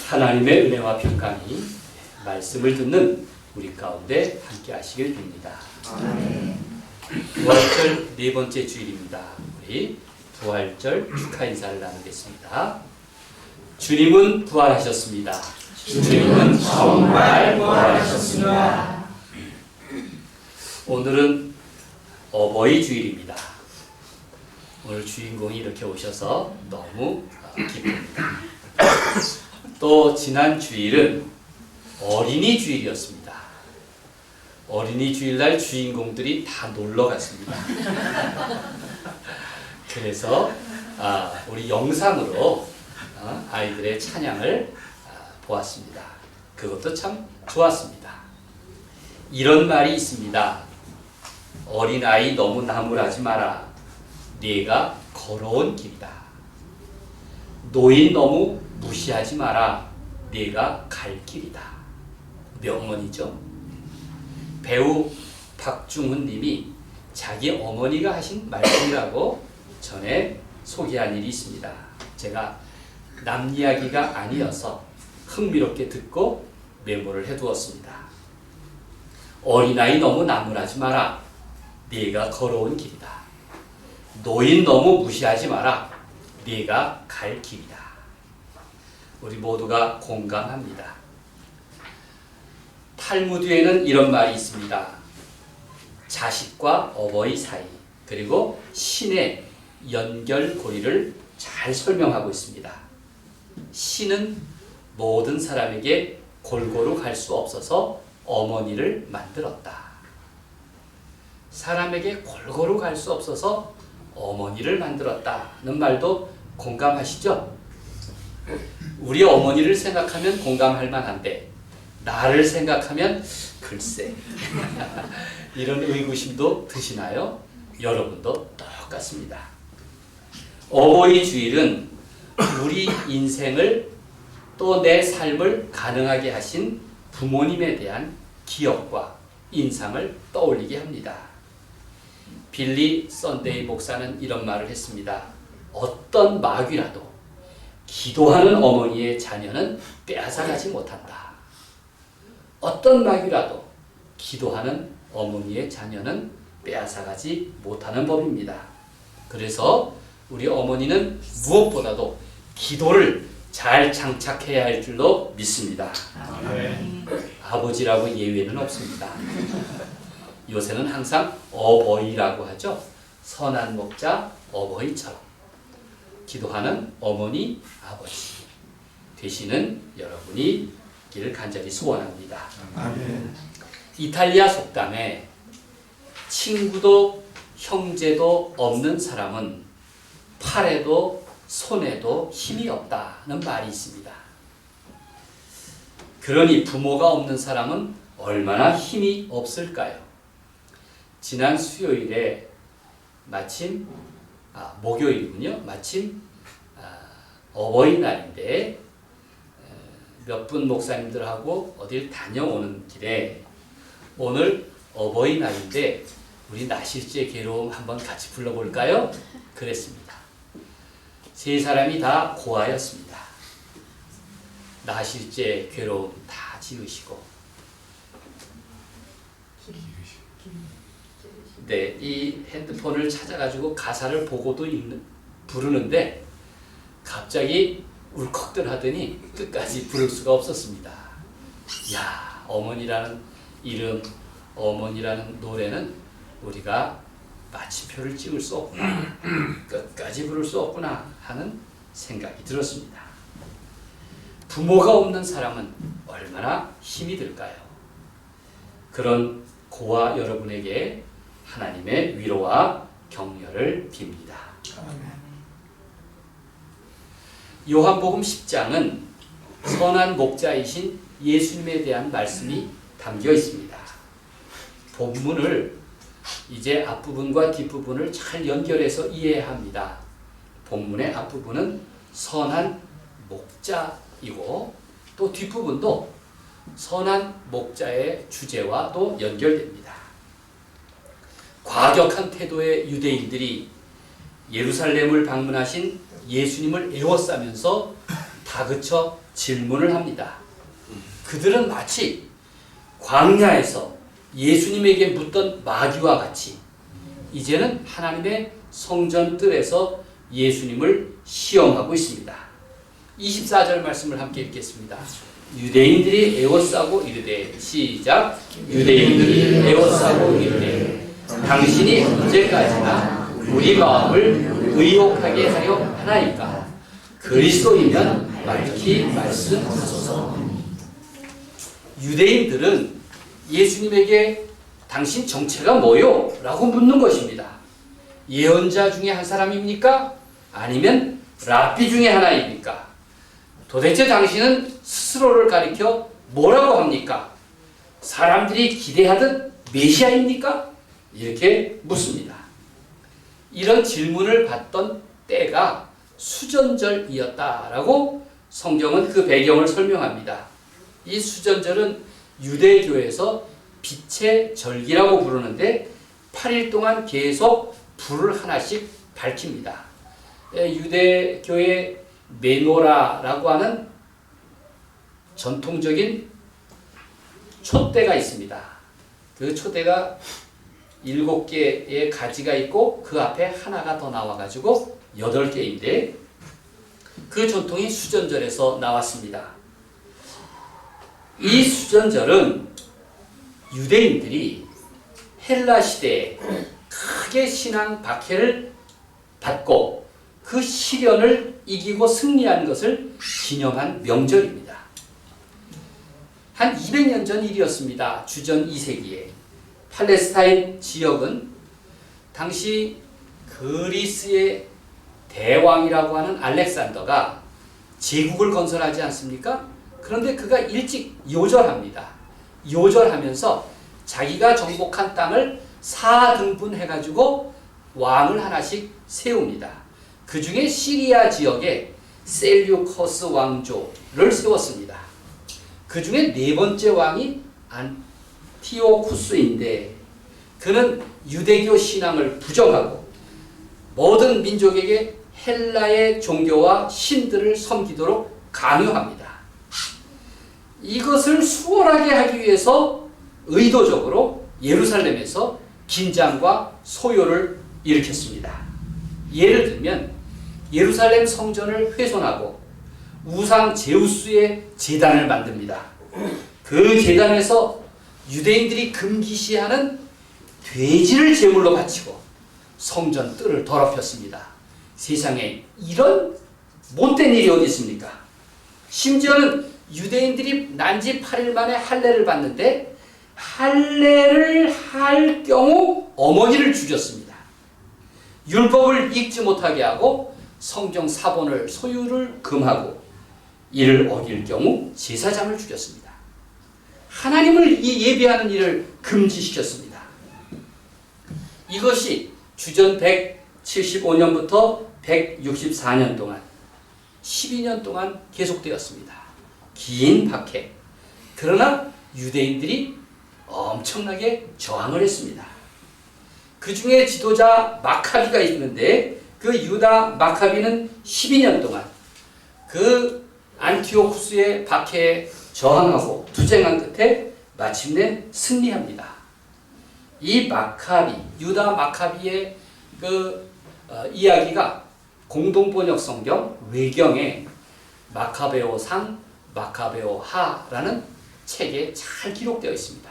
하나님의 은혜와 평강이 말씀을 듣는 우리 가운데 함께 하시길 빕니다. 부활절 네 번째 주일입니다. 우리 부활절 축하 인사를 나누겠습니다. 주님은 부활하셨습니다. 주님은 정말 부활하셨습니다. 오늘은 어버이 주일입니다. 오늘 주인공이 이렇게 오셔서 너무 기쁩니다. 또 지난 주일은 어린이 주일이었습니다. 어린이 주일날 주인공들이 다 놀러 갔습니다. 그래서 우리 영상으로 아이들의 찬양을 보았습니다. 그것도 참 좋았습니다. 이런 말이 있습니다. 어린아이 너무 나무라지 마라. 네가 걸어온 길이다. 노인 너무 무시하지 마라. 네가 갈 길이다. 명언이죠. 배우 박중훈 님이 자기 어머니가 하신 말씀이라고 전에 소개한 일이 있습니다. 제가 남 이야기가 아니어서 흥미롭게 듣고 메모를 해두었습니다. 어린아이 너무 나무라지 마라. 네가 걸어온 길이다. 노인 너무 무시하지 마라. 네가 갈 길이다. 우리 모두가 공감합니다. 탈무드에는 이런 말이 있습니다. 자식과 어버이 사이 그리고 신의 연결고리를 잘 설명하고 있습니다. 신은 모든 사람에게 골고루 갈 수 없어서 어머니를 만들었다. 사람에게 골고루 갈 수 없어서 어머니를 만들었다는 말도 공감하시죠? 우리 어머니를 생각하면 공감할 만한데 나를 생각하면 글쎄 이런 의구심도 드시나요? 여러분도 똑같습니다. 어버이 주일은 우리 인생을 또 내 삶을 가능하게 하신 부모님에 대한 기억과 인상을 떠올리게 합니다. 빌리 썬데이 목사는 이런 말을 했습니다. 어떤 마귀라도 기도하는 어머니의 자녀는 빼앗아가지 못한다. 어떤 마귀라도 기도하는 어머니의 자녀는 빼앗아가지 못하는 법입니다. 그래서 우리 어머니는 무엇보다도 기도를 잘 장착해야 할 줄로 믿습니다. 아버지라고 예외는 없습니다. 요새는 항상 어버이라고 하죠. 선한 목자 어버이처럼 기도하는 어머니, 아버지 되시는 여러분이 길 간절히 소원합니다. 아멘. 이탈리아 속담에 친구도 형제도 없는 사람은 팔에도 손에도 힘이 없다는 말이 있습니다. 그러니 부모가 없는 사람은 얼마나 힘이 없을까요? 지난 수요일에 마침 목요일이군요. 마침 어버이날인데 몇 분 목사님들하고 어딜 다녀오는 길에 오늘 어버이날인데 우리 나실제 괴로움 한번 같이 불러볼까요? 그랬습니다. 세 사람이 다 고아였습니다. 나실제 괴로움 다 지으시고 네, 이 핸드폰을 찾아가지고 가사를 보고도 부르는데 갑자기 울컥들 하더니 끝까지 부를 수가 없었습니다. 야, 어머니라는 이름, 어머니라는 노래는 우리가 마침표를 찍을 수 없구나, 끝까지 부를 수 없구나 하는 생각이 들었습니다. 부모가 없는 사람은 얼마나 힘이 들까요? 그런 고아 여러분에게 하나님의 위로와 격려를 빕니다. 요한복음 10장은 선한 목자이신 예수님에 대한 말씀이 담겨 있습니다. 본문을 이제 앞부분과 뒷부분을 잘 연결해서 이해해야 합니다. 본문의 앞부분은 선한 목자이고 또 뒷부분도 선한 목자의 주제와 또 연결됩니다. 과격한 태도의 유대인들이 예루살렘을 방문하신 예수님을 에워싸면서 다그쳐 질문을 합니다. 그들은 마치 광야에서 예수님에게 묻던 마귀와 같이 이제는 하나님의 성전 뜰에서 예수님을 시험하고 있습니다. 24절 말씀을 함께 읽겠습니다. 유대인들이 애워싸고 이르되, 시작. 유대인들이 애워싸고 이르되, 당신이 언제까지나 우리 마음을 의혹하게 하려 하나이까? 그리스도이면 밝히 말씀하소서. 유대인들은 예수님에게 당신 정체가 뭐요? 라고 묻는 것입니다. 예언자 중에 한 사람입니까? 아니면 랍비 중에 하나입니까? 도대체 당신은 스스로를 가리켜 뭐라고 합니까? 사람들이 기대하던 메시아입니까? 이렇게 묻습니다. 이런 질문을 받던 때가 수전절이었다라고 성경은 그 배경을 설명합니다. 이 수전절은 유대교에서 빛의 절기라고 부르는데 8일 동안 계속 불을 하나씩 밝힙니다. 유대교의 메노라라고 하는 전통적인 촛대가 있습니다. 그 촛대가 7개의 가지가 있고 그 앞에 하나가 더 나와가지고 8개인데 그 전통이 수전절에서 나왔습니다. 이 수전절은 유대인들이 헬라 시대에 크게 신앙 박해를 받고 그 시련을 이기고 승리한 것을 기념한 명절입니다. 한 200년 전 일이었습니다. 주전 2세기에 팔레스타인 지역은 당시 그리스의 대왕이라고 하는 알렉산더가 제국을 건설하지 않습니까? 그런데 그가 일찍 요절합니다. 요절하면서 자기가 정복한 땅을 4등분해가지고 왕을 하나씩 세웁니다. 그 중에 시리아 지역에 셀류커스 왕조를 세웠습니다. 그 중에 4번째 왕이 안티오쿠스인데 그는 유대교 신앙을 부정하고 모든 민족에게 헬라의 종교와 신들을 섬기도록 강요합니다. 이것을 수월하게 하기 위해서 의도적으로 예루살렘에서 긴장과 소요를 일으켰습니다. 예를 들면 예루살렘 성전을 훼손하고 우상 제우스의 제단을 만듭니다. 그 제단에서 유대인들이 금기시하는 돼지를 제물로 바치고 성전 뜰을 더럽혔습니다. 세상에 이런 못된 일이 어디 있습니까? 심지어는 유대인들이 난지 8일 만에 할례를 받는데 할례를 할 경우 어머니를 죽였습니다. 율법을 읽지 못하게 하고 성경 사본을 소유를 금하고 이를 어길 경우 제사장을 죽였습니다. 하나님을 예배하는 일을 금지시켰습니다. 이것이 주전 175년부터 164년 동안 12년 동안 계속되었습니다. 긴 박해. 그러나 유대인들이 엄청나게 저항을 했습니다. 그 중에 지도자 마카비가 있는데 그 유다 마카비는 12년 동안 그 안티오쿠스의 박해에 저항하고 투쟁한 끝에 마침내 승리합니다. 이 마카비, 유다 마카비의 이야기가 공동번역 성경 외경에 마카베오상, 마카베오하라는 책에 잘 기록되어 있습니다.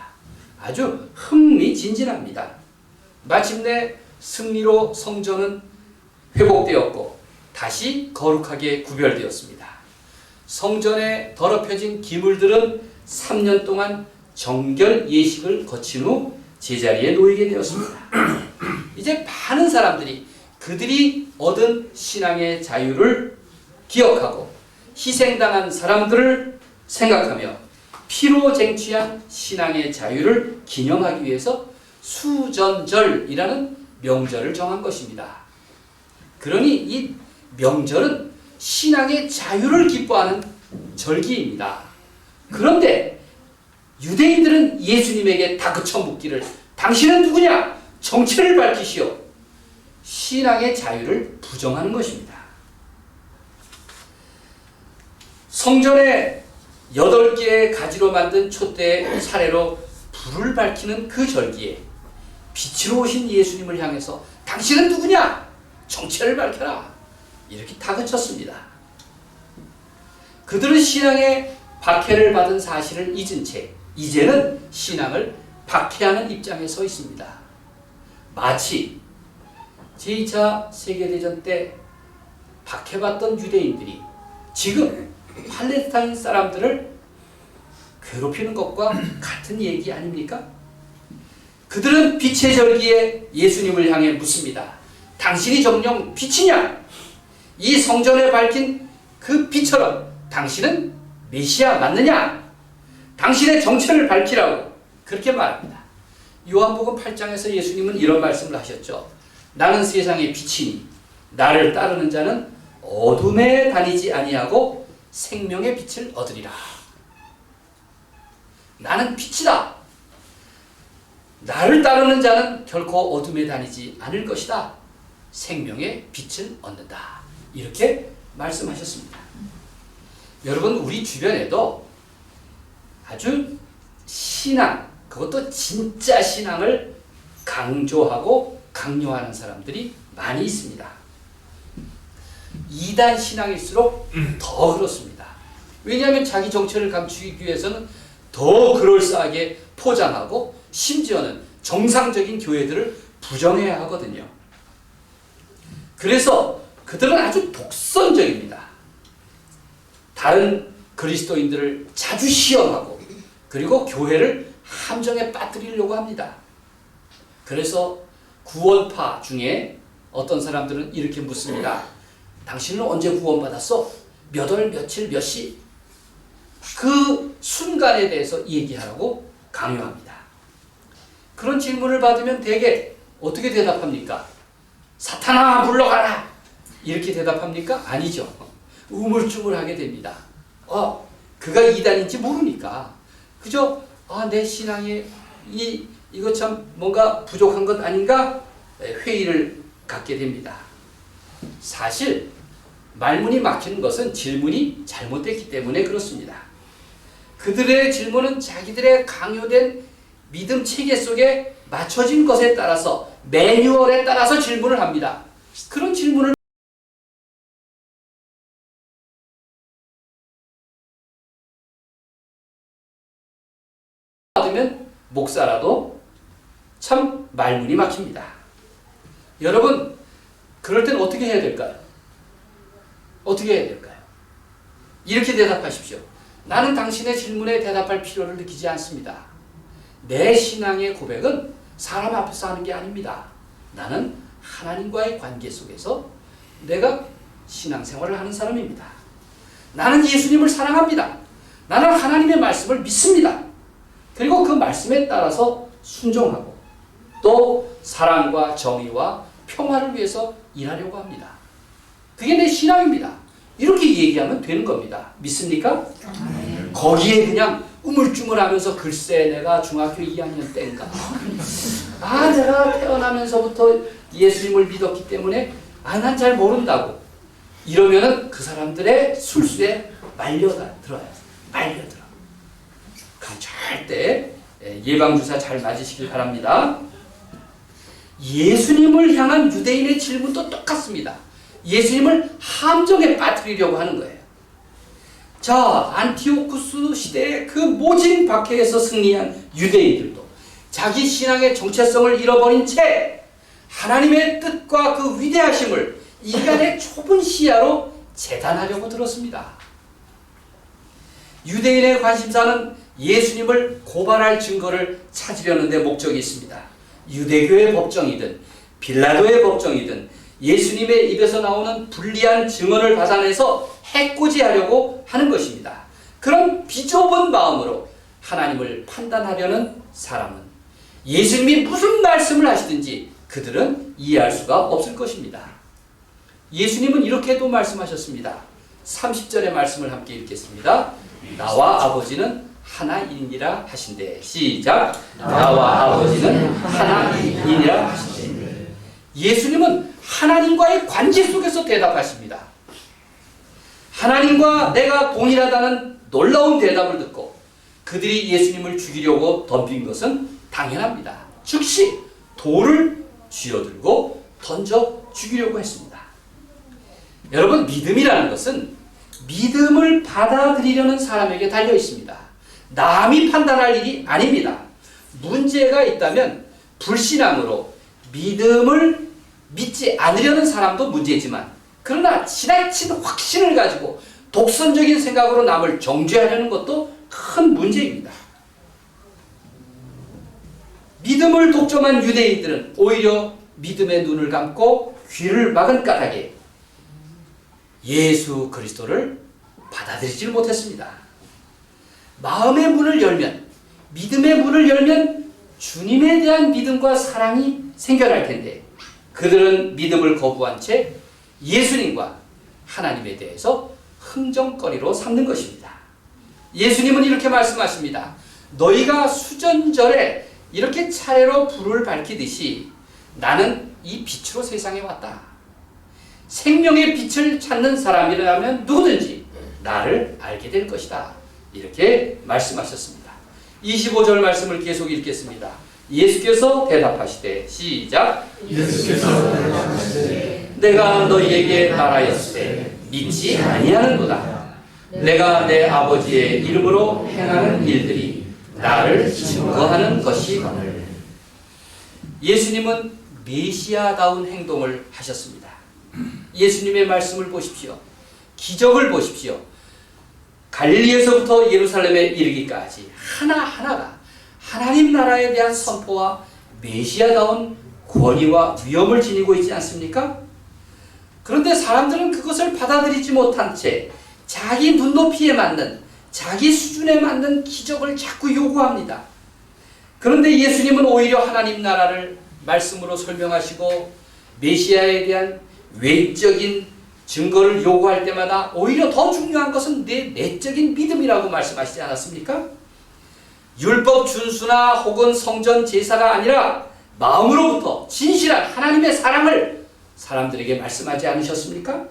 아주 흥미진진합니다. 마침내 승리로 성전은 회복되었고 다시 거룩하게 구별되었습니다. 성전에 더럽혀진 기물들은 3년 동안 정결 예식을 거친 후 제자리에 놓이게 되었습니다. 이제 많은 사람들이 그들이 얻은 신앙의 자유를 기억하고 희생당한 사람들을 생각하며 피로 쟁취한 신앙의 자유를 기념하기 위해서 수전절이라는 명절을 정한 것입니다. 그러니 이 명절은 신앙의 자유를 기뻐하는 절기입니다. 그런데 유대인들은 예수님에게 다그쳐 묻기를 당신은 누구냐? 정체를 밝히시오. 신앙의 자유를 부정하는 것입니다. 성전에 8개의 가지로 만든 촛대 사례로 불을 밝히는 그 절기에 빛으로 오신 예수님을 향해서 당신은 누구냐? 정체를 밝혀라. 이렇게 다그쳤습니다. 그들은 신앙의 박해를 받은 사실을 잊은 채 이제는 신앙을 박해하는 입장에 서 있습니다. 마치 제2차 세계대전 때 박해받던 유대인들이 지금 팔레스타인 사람들을 괴롭히는 것과 같은 얘기 아닙니까? 그들은 빛의 절기에 예수님을 향해 묻습니다. 당신이 정녕 빛이냐? 이 성전에 밝힌 그 빛처럼 당신은 메시아 맞느냐? 당신의 정체를 밝히라고 그렇게 말합니다. 요한복음 8장에서 예수님은 이런 말씀을 하셨죠. 나는 세상의 빛이니 나를 따르는 자는 어둠에 다니지 아니하고 생명의 빛을 얻으리라. 나는 빛이다. 나를 따르는 자는 결코 어둠에 다니지 않을 것이다. 생명의 빛을 얻는다. 이렇게 말씀하셨습니다. 여러분, 우리 주변에도 아주 신앙, 그것도 진짜 신앙을 강조하고 강요하는 사람들이 많이 있습니다. 이단 신앙일수록 더 그렇습니다. 왜냐하면 자기 정체를 감추기 위해서는 더 그럴싸하게 포장하고 심지어는 정상적인 교회들을 부정해야 하거든요. 그래서 그들은 아주 독선적입니다. 다른 그리스도인들을 자주 시험하고 그리고 교회를 함정에 빠뜨리려고 합니다. 그래서 구원파 중에 어떤 사람들은 이렇게 묻습니다. 당신은 언제 구원받았어? 몇 월, 며칠, 몇 시? 그 순간에 대해서 얘기하라고 강요합니다. 그런 질문을 받으면 대개 어떻게 대답합니까? 사탄아 물러가라! 이렇게 대답합니까? 아니죠. 우물쭈물하게 됩니다. 그가 이단인지 모르니까. 그저 내 신앙에 이거 참 뭔가 부족한 것 아닌가? 회의를 갖게 됩니다. 사실 말문이 막히는 것은 질문이 잘못됐기 때문에 그렇습니다. 그들의 질문은 자기들의 강요된 믿음 체계 속에 맞춰진 것에 따라서 매뉴얼에 따라서 질문을 합니다. 그런 질문을 받으면 목사라도 참 말문이 막힙니다. 여러분, 그럴 땐 어떻게 해야 될까요? 어떻게 해야 될까요? 이렇게 대답하십시오. 나는 당신의 질문에 대답할 필요를 느끼지 않습니다. 내 신앙의 고백은 사람 앞에서 하는 게 아닙니다. 나는 하나님과의 관계 속에서 내가 신앙생활을 하는 사람입니다. 나는 예수님을 사랑합니다. 나는 하나님의 말씀을 믿습니다. 그리고 그 말씀에 따라서 순종하고 또 사랑과 정의와 평화를 위해서 일하려고 합니다. 그게 내 신앙입니다. 이렇게 얘기하면 되는 겁니다. 믿습니까? 거기에 그냥 우물쭈물하면서 글쎄 내가 중학교 2학년 때인가 내가 태어나면서부터 예수님을 믿었기 때문에 난 잘 모른다고 이러면은 그 사람들의 술수에 말려들어요. 말려들어. 그럼 절대 예방주사 잘 맞으시길 바랍니다. 예수님을 향한 유대인의 질문도 똑같습니다. 예수님을 함정에 빠뜨리려고 하는 거예요. 자, 안티오쿠스 시대의 그 모진 박해에서 승리한 유대인들도 자기 신앙의 정체성을 잃어버린 채 하나님의 뜻과 그 위대하심을 인간의 좁은 시야로 재단하려고 들었습니다. 유대인의 관심사는 예수님을 고발할 증거를 찾으려는 데 목적이 있습니다. 유대교의 법정이든 빌라도의 법정이든 예수님의 입에서 나오는 불리한 증언을 받아내서 해코지하려고 하는 것입니다. 그런 비좁은 마음으로 하나님을 판단하려는 사람은 예수님이 무슨 말씀을 하시든지 그들은 이해할 수가 없을 것입니다. 예수님은 이렇게도 말씀하셨습니다. 30절의 말씀을 함께 읽겠습니다. 나와 아버지는 하나이니라 하신대. 시작. 나와 아버지는 하나이니라 하신대. 예수님은 하나님과의 관계 속에서 대답하십니다. 하나님과 내가 동일하다는 놀라운 대답을 듣고 그들이 예수님을 죽이려고 덤빈 것은 당연합니다. 즉시 돌을 쥐어들고 던져 죽이려고 했습니다. 여러분, 믿음이라는 것은 믿음을 받아들이려는 사람에게 달려 있습니다. 남이 판단할 일이 아닙니다. 문제가 있다면 불신앙으로 믿음을 믿지 않으려는 사람도 문제지만, 그러나 지나친 확신을 가지고 독선적인 생각으로 남을 정죄하려는 것도 큰 문제입니다. 믿음을 독점한 유대인들은 오히려 믿음의 눈을 감고 귀를 막은 까닭에 예수 그리스도를 받아들이지 못했습니다. 마음의 문을 열면, 믿음의 문을 열면 주님에 대한 믿음과 사랑이 생겨날 텐데, 그들은 믿음을 거부한 채 예수님과 하나님에 대해서 흥정거리로 삼는 것입니다. 예수님은 이렇게 말씀하십니다. 너희가 수전절에 이렇게 차례로 불을 밝히듯이 나는 이 빛으로 세상에 왔다. 생명의 빛을 찾는 사람이라면 누구든지 나를 알게 될 것이다. 이렇게 말씀하셨습니다. 25절 말씀을 계속 읽겠습니다. 예수께서 대답하시되, 시작. 예수께서 대답하시되 내가 너희에게 말하였을 때 믿지 아니하는도다. 내가 내 아버지의 이름으로 행하는 일들이 나를 증거하는 것이거늘. 예수님은 메시아다운 행동을 하셨습니다. 예수님의 말씀을 보십시오. 기적을 보십시오. 갈릴리에서부터 예루살렘에 이르기까지 하나하나가 하나님 나라에 대한 선포와 메시아다운 권위와 위엄을 지니고 있지 않습니까? 그런데 사람들은 그것을 받아들이지 못한 채 자기 눈높이에 맞는, 자기 수준에 맞는 기적을 자꾸 요구합니다. 그런데 예수님은 오히려 하나님 나라를 말씀으로 설명하시고 메시아에 대한 외적인 증거를 요구할 때마다 오히려 더 중요한 것은 내 내적인 믿음이라고 말씀하시지 않았습니까? 율법 준수나 혹은 성전 제사가 아니라 마음으로부터 진실한 하나님의 사랑을 사람들에게 말씀하지 않으셨습니까?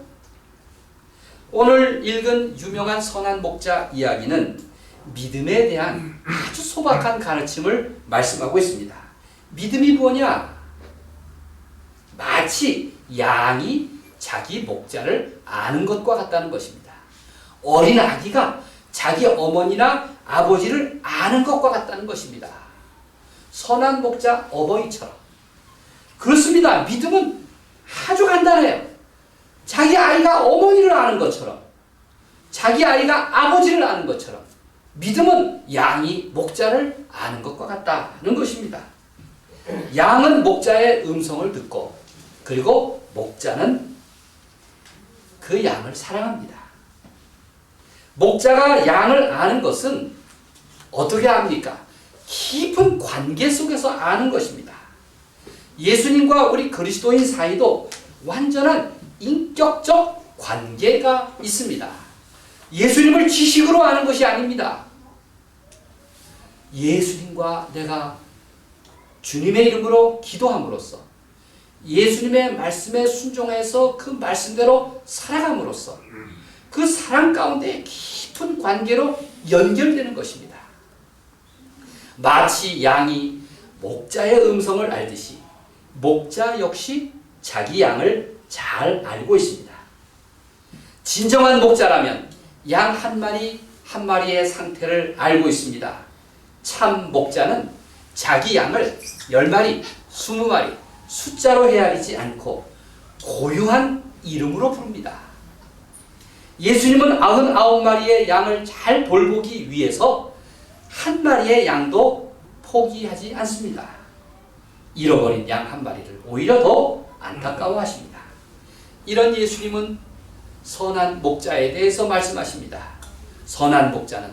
오늘 읽은 유명한 선한 목자 이야기는 믿음에 대한 아주 소박한 가르침을 말씀하고 있습니다. 믿음이 뭐냐? 마치 양이 자기 목자를 아는 것과 같다는 것입니다. 어린 아기가 자기 어머니나 아버지를 아는 것과 같다는 것입니다. 선한 목자 어버이처럼. 그렇습니다. 믿음은 아주 간단해요. 자기 아이가 어머니를 아는 것처럼, 자기 아이가 아버지를 아는 것처럼 믿음은 양이 목자를 아는 것과 같다는 것입니다. 양은 목자의 음성을 듣고, 그리고 목자는 그 양을 사랑합니다. 목자가 양을 아는 것은 어떻게 압니까? 깊은 관계 속에서 아는 것입니다. 예수님과 우리 그리스도인 사이도 완전한 인격적 관계가 있습니다. 예수님을 지식으로 아는 것이 아닙니다. 예수님과 내가 주님의 이름으로 기도함으로써, 예수님의 말씀에 순종해서 그 말씀대로 살아감으로써 그 사랑 가운데 깊은 관계로 연결되는 것입니다. 마치 양이 목자의 음성을 알듯이 목자 역시 자기 양을 잘 알고 있습니다. 진정한 목자라면 양 한 마리 한 마리의 상태를 알고 있습니다. 참 목자는 자기 양을 10마리, 20마리 숫자로 헤아리지 않고 고유한 이름으로 부릅니다. 예수님은 99마리의 양을 잘 돌보기 위해서 한 마리의 양도 포기하지 않습니다. 잃어버린 양 한 마리를 오히려 더 안타까워하십니다. 이런 예수님은 선한 목자에 대해서 말씀하십니다. 선한 목자는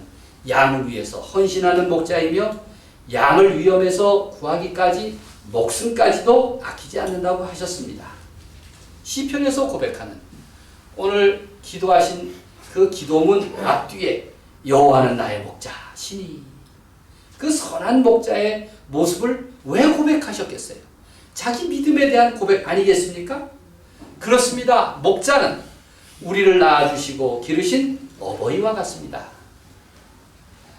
양을 위해서 헌신하는 목자이며 양을 위험에서 구하기까지 목숨까지도 아끼지 않는다고 하셨습니다. 시편에서 고백하는 오늘 기도하신 그 기도문 앞뒤에 여호와는 나의 목자시니, 그 선한 목자의 모습을 왜 고백하셨겠어요? 자기 믿음에 대한 고백 아니겠습니까? 그렇습니다. 목자는 우리를 낳아주시고 기르신 어버이와 같습니다.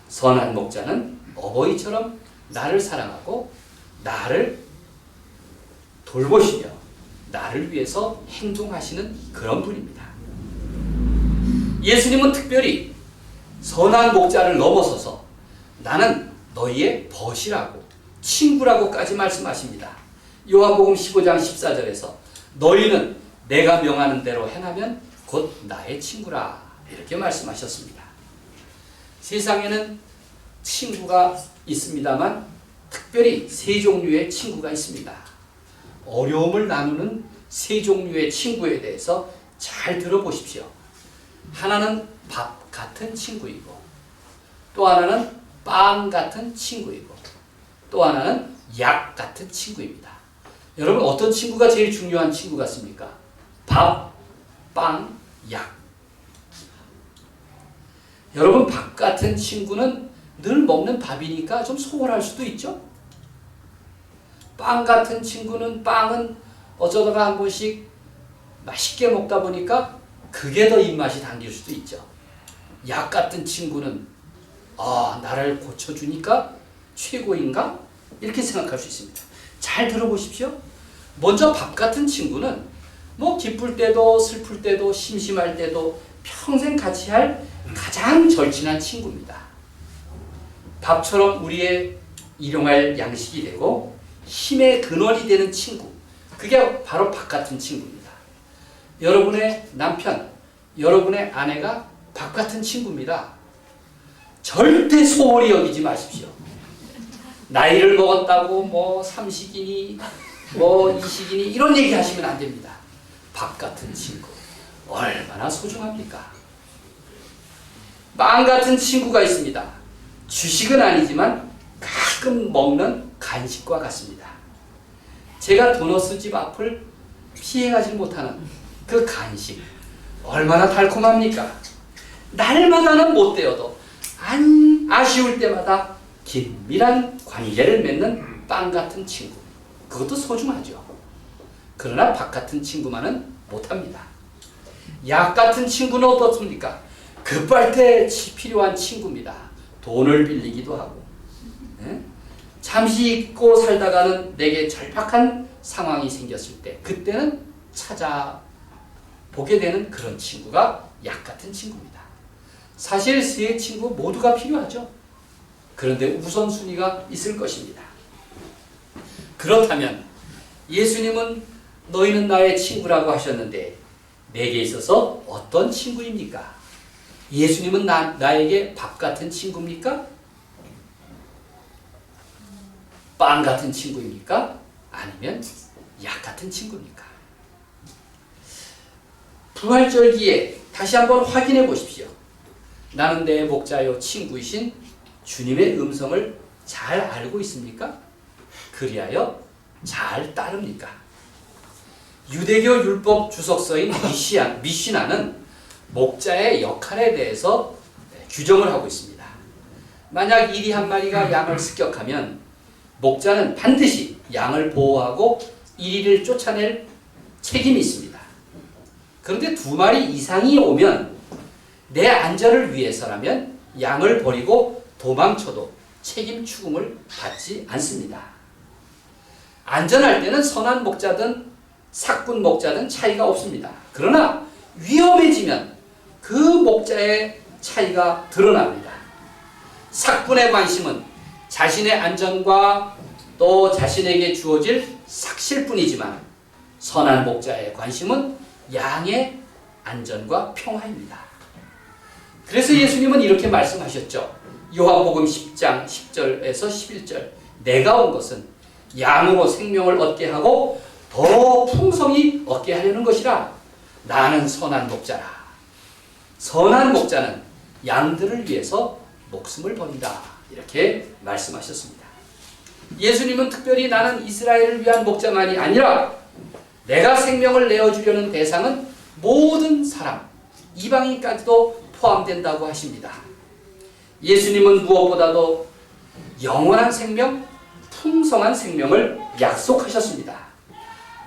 선한 목자는 어버이처럼 나를 사랑하고 나를 돌보시며 나를 위해서 행동하시는 그런 분입니다. 예수님은 특별히 선한 목자를 넘어서서 나는 너희의 벗이라고 친구라고까지 말씀하십니다. 요한복음 15장 14절에서 너희는 내가 명하는 대로 행하면 곧 나의 친구라 이렇게 말씀하셨습니다. 세상에는 친구가 있습니다만 특별히 세 종류의 친구가 있습니다. 어려움을 나누는 세 종류의 친구에 대해서 잘 들어보십시오. 하나는 밥 같은 친구이고, 또 하나는 빵 같은 친구이고, 또 하나는 약 같은 친구입니다. 여러분, 어떤 친구가 제일 중요한 친구 같습니까? 밥, 빵, 약. 여러분, 밥 같은 친구는 늘 먹는 밥이니까 좀 소홀할 수도 있죠. 빵 같은 친구는 빵은 어쩌다가 한 번씩 맛있게 먹다 보니까 그게 더 입맛이 당길 수도 있죠. 약 같은 친구는 나를 고쳐주니까 최고인가? 이렇게 생각할 수 있습니다. 잘 들어보십시오. 먼저 밥 같은 친구는 뭐 기쁠 때도 슬플 때도 심심할 때도 평생 같이 할 가장 절친한 친구입니다. 밥처럼 우리의 일용할 양식이 되고 힘의 근원이 되는 친구, 그게 바로 밥 같은 친구입니다. 여러분의 남편, 여러분의 아내가 밥 같은 친구입니다. 절대 소홀히 여기지 마십시오. 나이를 먹었다고 뭐 삼식이니 뭐 이식이니 이런 얘기 하시면 안 됩니다. 밥 같은 친구 얼마나 소중합니까? 빵 같은 친구가 있습니다. 주식은 아니지만 가끔 먹는 간식과 같습니다. 제가 도너스 집 앞을 피해가지 못하는 그 간식 얼마나 달콤합니까? 날마다는 못 되어도 아쉬울 때마다 긴밀한 관계를 맺는 빵 같은 친구, 그것도 소중하죠. 그러나 밥 같은 친구만은 못합니다. 약 같은 친구는 어떻습니까? 급할 때 필요한 친구입니다. 돈을 빌리기도 하고, 잠시 잊고 살다가는 내게 절박한 상황이 생겼을 때 그때는 찾아보게 되는 그런 친구가 약 같은 친구입니다. 사실 세 친구 모두가 필요하죠. 그런데 우선순위가 있을 것입니다. 그렇다면 예수님은 너희는 나의 친구라고 하셨는데 내게 있어서 어떤 친구입니까? 예수님은 나에게 밥 같은 친구입니까? 빵 같은 친구입니까? 아니면 약 같은 친구입니까? 부활절기에 다시 한번 확인해 보십시오. 나는 내 목자요 친구이신 주님의 음성을 잘 알고 있습니까? 그리하여 잘 따릅니까? 유대교 율법 주석서인 미시나는 목자의 역할에 대해서 규정을 하고 있습니다. 만약 이리 한 마리가 양을 습격하면 목자는 반드시 양을 보호하고 이리를 쫓아낼 책임이 있습니다. 그런데 두 마리 이상이 오면 내 안전을 위해서라면 양을 버리고 도망쳐도 책임 추궁을 받지 않습니다. 안전할 때는 선한 목자든 사꾼 목자든 차이가 없습니다. 그러나 위험해지면 그 목자의 차이가 드러납니다. 사꾼의 관심은 자신의 안전과 또 자신에게 주어질 삭실뿐이지만 선한 목자의 관심은 양의 안전과 평화입니다. 그래서 예수님은 이렇게 말씀하셨죠. 요한복음 10장 10절에서 11절, 내가 온 것은 양으로 생명을 얻게 하고 더 풍성히 얻게 하려는 것이라. 나는 선한 목자라. 선한 목자는 양들을 위해서 목숨을 버린다. 이렇게 말씀하셨습니다. 예수님은 특별히 나는 이스라엘을 위한 목자만이 아니라 내가 생명을 내어주려는 대상은 모든 사람, 이방인까지도 포함된다고 하십니다. 예수님은 무엇보다도 영원한 생명, 풍성한 생명을 약속하셨습니다.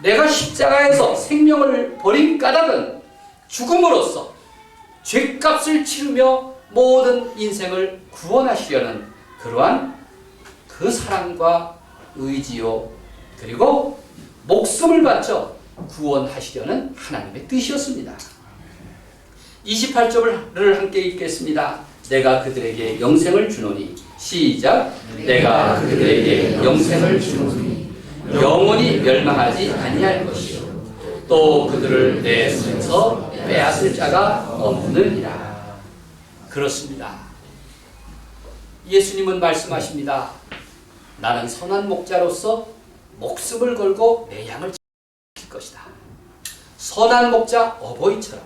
내가 십자가에서 생명을 버린 까닭은 죽음으로써 죄값을 치르며 모든 인생을 구원하시려는 그러한 그 사랑과 의지요, 그리고 목숨을 바쳐 구원하시려는 하나님의 뜻이었습니다. 28절을 함께 읽겠습니다. 내가 그들에게 영생을 주노니, 시작. 내가 그들에게 영생을 주노니 영원히 멸망하지 아니할 것이요 또 그들을 내 손에서 빼앗을 자가 없느니라. 그렇습니다. 예수님은 말씀하십니다. 나는 선한 목자로서 목숨을 걸고 내 양을 지킬 것이다. 선한 목자 어버이처럼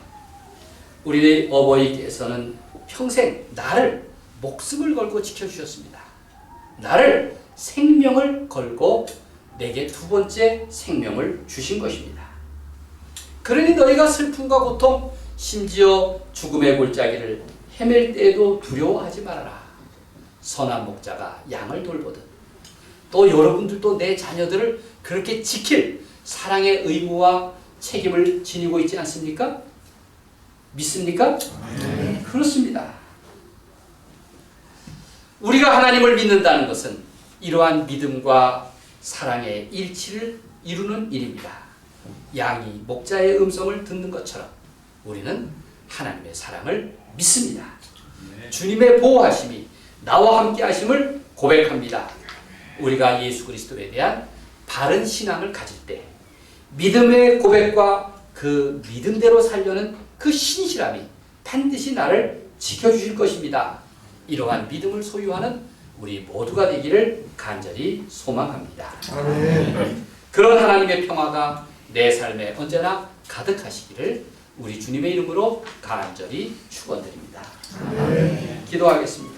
우리 어버이께서는 평생 나를 목숨을 걸고 지켜주셨습니다. 나를 생명을 걸고 내게 두 번째 생명을 주신 것입니다. 그러니 너희가 슬픔과 고통, 심지어 죽음의 골짜기를 헤맬 때에도 두려워하지 말아라. 선한 목자가 양을 돌보듯 또 여러분들도 내 자녀들을 그렇게 지킬 사랑의 의무와 책임을 지니고 있지 않습니까? 믿습니까? 네. 그렇습니다. 우리가 하나님을 믿는다는 것은 이러한 믿음과 사랑의 일치를 이루는 일입니다. 양이 목자의 음성을 듣는 것처럼 우리는 하나님의 사랑을 믿습니다. 주님의 보호하심이 나와 함께 하심을 고백합니다. 우리가 예수 그리스도에 대한 바른 신앙을 가질 때 믿음의 고백과 그 믿음대로 살려는 그 신실함이 반드시 나를 지켜주실 것입니다. 이러한 믿음을 소유하는 우리 모두가 되기를 간절히 소망합니다. 아멘. 그런 하나님의 평화가 내 삶에 언제나 가득하시기를 우리 주님의 이름으로 간절히 축원드립니다. 아멘. 기도하겠습니다.